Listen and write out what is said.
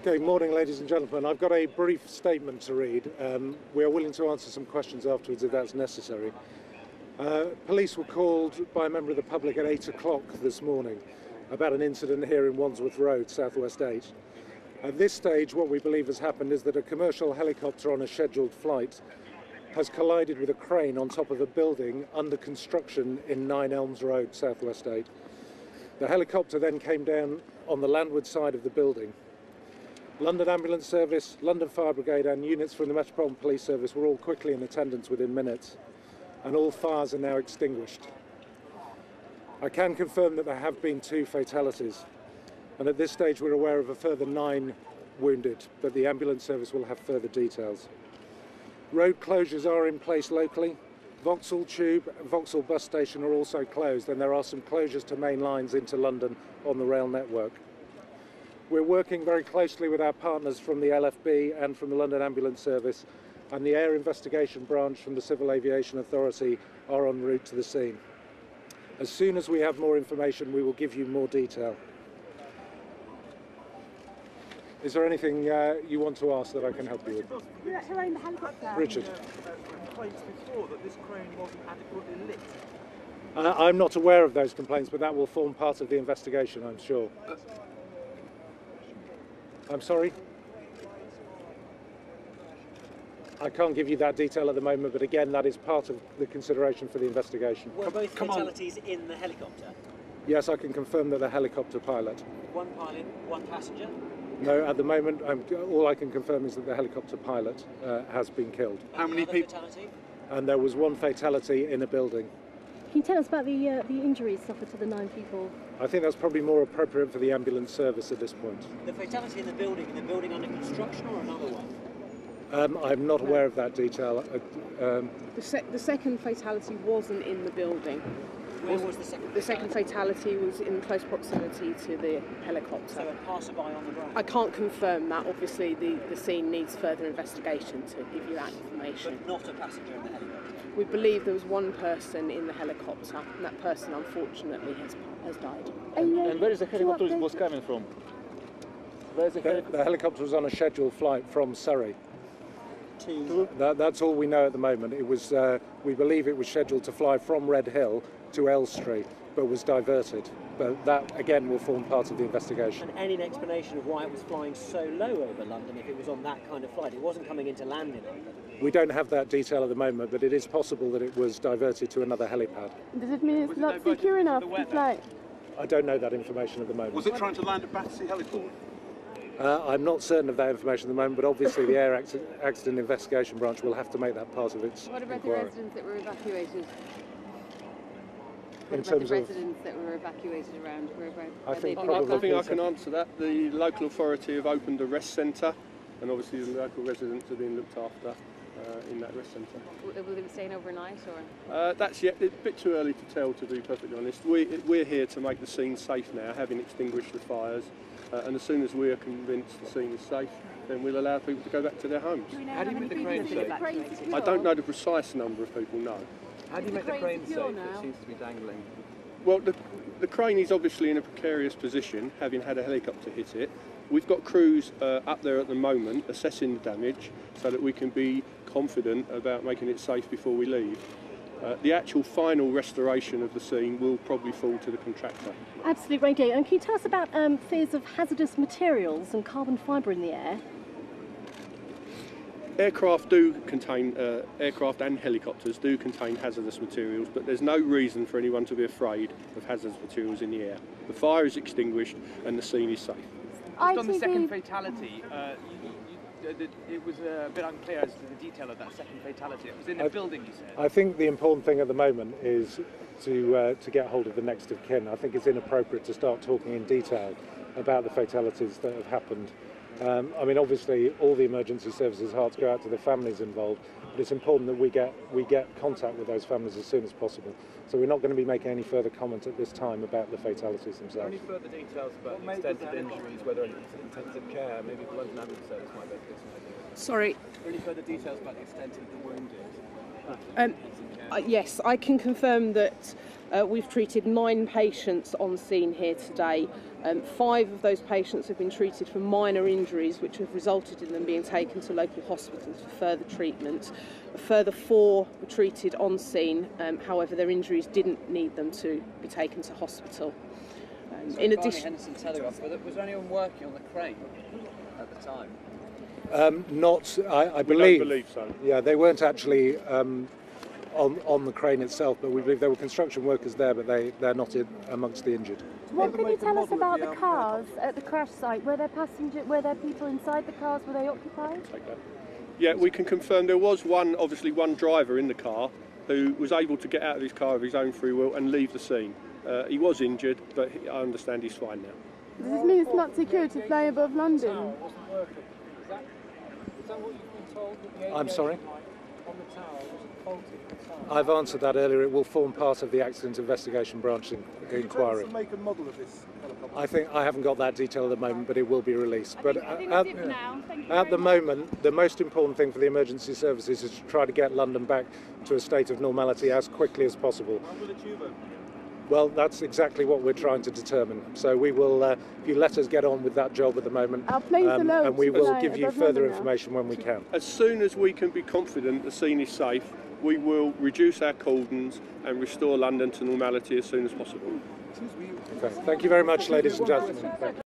Good morning, ladies and gentlemen. I've got a brief statement to read. We are willing to answer some questions afterwards if that's necessary. Police were called by a member of the public at 8 o'clock this morning about an incident here in Wandsworth Road, Southwest 8. At this stage, what we believe has happened is that a commercial helicopter on a scheduled flight has collided with a crane on top of a building under construction in 9 Elms Road, Southwest 8. The helicopter then came down on the landward side of the building. London Ambulance Service, London Fire Brigade and units from the Metropolitan Police Service were all quickly in attendance within minutes, and all fires are now extinguished. I can confirm that there have been 2 fatalities, and at this stage we're aware of a further 9 wounded, but the ambulance service will have further details. Road closures are in place locally. Vauxhall Tube and Vauxhall Bus Station are also closed, and there are some closures to main lines into London on the rail network. We're working very closely with our partners from the LFB and from the London Ambulance Service, and the Air Investigation Branch from the Civil Aviation Authority are en route to the scene. As soon as we have more information, we will give you more detail. Is there anything you want to ask that I can help you with? You're at around the helicopter. Richard. Complaints before that this crane wasn't adequately lit. I'm not aware of those complaints, but that will form part of the investigation, I'm sure. I'm sorry? I can't give you that detail at the moment, but again, that is part of the consideration for the investigation. Were both fatalities in the helicopter? Yes, I can confirm that the helicopter pilot. One pilot, one passenger? No, at the moment, all I can confirm is that the helicopter pilot has been killed. How many people? Fatality? And there was 1 fatality in a building. Can you tell us about the injuries suffered to the 9 people? I think that's probably more appropriate for the ambulance service at this point. The fatality in the building under construction or another one? I'm not aware of that detail. The second fatality wasn't in the building. Where was the second? The second fatality was in close proximity to the helicopter. So a passerby on the ground? I can't confirm that. Obviously, the scene needs further investigation to give you that information. But not a passenger in the helicopter? We believe there was 1 person in the helicopter, and that person, unfortunately, has died. And where is the helicopter was coming from? Where is the helicopter? The helicopter was on a scheduled flight from Surrey. That's all we know at the moment. It was, we believe it was scheduled to fly from Red Hill to Elstree, but was diverted. But that, again, will form part of the investigation. And any explanation of why it was flying so low over London if it was on that kind of flight? It wasn't coming into land in London. We don't have that detail at the moment, but it is possible that it was diverted to another helipad. Does it mean it's not secure enough to fly? I don't know that information at the moment. Was it trying to land at Battersea Heliport? I'm not certain of that information at the moment, but obviously the Air Accident Investigation Branch will have to make that part of its What about inquiry. the residents that were evacuated? In What about terms the of, residents that were evacuated around? I think I probably think I can answer that. The local authority have opened a rest centre, and obviously the local residents are being looked after in that rest centre. Will they be staying overnight or? That's yet a bit too early to tell, to be perfectly honest. We're here to make the scene safe now, having extinguished the fires, and as soon as we are convinced the scene is safe, then we'll allow people to go back to their homes. How do you make the crane safe? I don't know the precise number of people, no. How do you make the crane safe? It seems to be dangling. Well, the crane is obviously in a precarious position, having had a helicopter hit it. We've got crews up there at the moment assessing the damage so that we can be confident about making it safe before we leave. The actual final restoration of the scene will probably fall to the contractor. Absolute radio. And can you tell us about fears of hazardous materials and carbon fibre in the air? Aircraft and helicopters do contain hazardous materials, but there's no reason for anyone to be afraid of hazardous materials in the air. The fire is extinguished and the scene is safe. Just on the second fatality, it was a bit unclear as to the detail of that second fatality. It was in a building, you said. I think the important thing at the moment is to get hold of the next of kin. I think it's inappropriate to start talking in detail about the fatalities that have happened. I mean, obviously, all the emergency services' hearts go out to the families involved, but it's important that we get contact with those families as soon as possible. So we're not going to be making any further comment at this time about the fatalities themselves. Any further details about the extent of injuries, whether it's intensive care, maybe the London Ambulance Service might be able to get some idea. Sorry. Any further details about the extent of the wounded? Yes, I can confirm that we've treated 9 patients on scene here today. 5 of those patients have been treated for minor injuries which have resulted in them being taken to local hospitals for further treatment. A further 4 were treated on scene, however their injuries didn't need them to be taken to hospital. In addition, Henderson Telegraph, was there anyone working on the crane at the time? I We believe. don't believe so. Yeah, they weren't actually on the crane itself, but we believe there were construction workers there, but they're not amongst the injured. What can you tell us about the cars at the crash site? Were there people inside the cars? Were they occupied? Yeah, we can confirm there was obviously one driver in the car who was able to get out of his car of his own free will and leave the scene. He was injured, but I understand he's fine now. Does this mean it's not secure to fly above London? I'm sorry? I've answered that earlier. It will form part of the accident investigation branch inquiry. Make a model of this helicopter. I think I haven't got that detail at the moment, but it will be released. But at the much. moment, the most important thing for the emergency services is to try to get London back to a state of normality as quickly as possible. Well, that's exactly what we're trying to determine. So we will, if you let us get on with that job at the moment, and we will give you further information when we can. As soon as we can be confident the scene is safe, we will reduce our cordons and restore London to normality as soon as possible. Okay. Thank you very much, ladies and gentlemen.